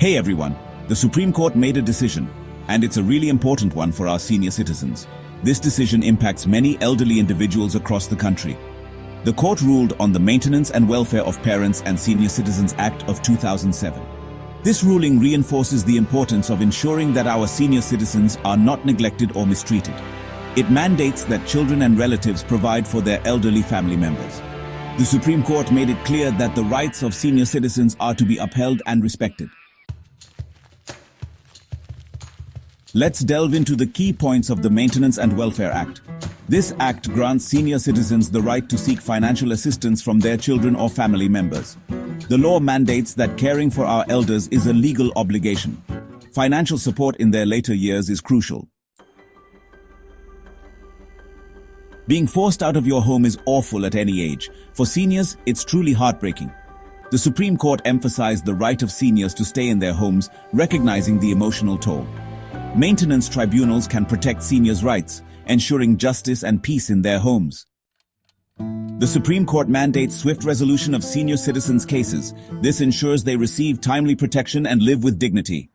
Hey everyone, the Supreme Court made a decision, and it's a really important one for our senior citizens. This decision impacts many elderly individuals across the country. The court ruled on the Maintenance and Welfare of Parents and Senior Citizens Act of 2007. This ruling reinforces the importance of ensuring that our senior citizens are not neglected or mistreated. It mandates that children and relatives provide for their elderly family members. The Supreme Court made it clear that the rights of senior citizens are to be upheld and respected. Let's delve into the key points of the Maintenance and Welfare Act. This act grants senior citizens the right to seek financial assistance from their children or family members. The law mandates that caring for our elders is a legal obligation. Financial support in their later years is crucial. Being forced out of your home is awful at any age. For seniors, it's truly heartbreaking. The Supreme Court emphasized the right of seniors to stay in their homes, recognizing the emotional toll. Maintenance tribunals can protect seniors' rights, ensuring justice and peace in their homes. The Supreme Court mandates swift resolution of senior citizens' cases. This ensures they receive timely protection and live with dignity.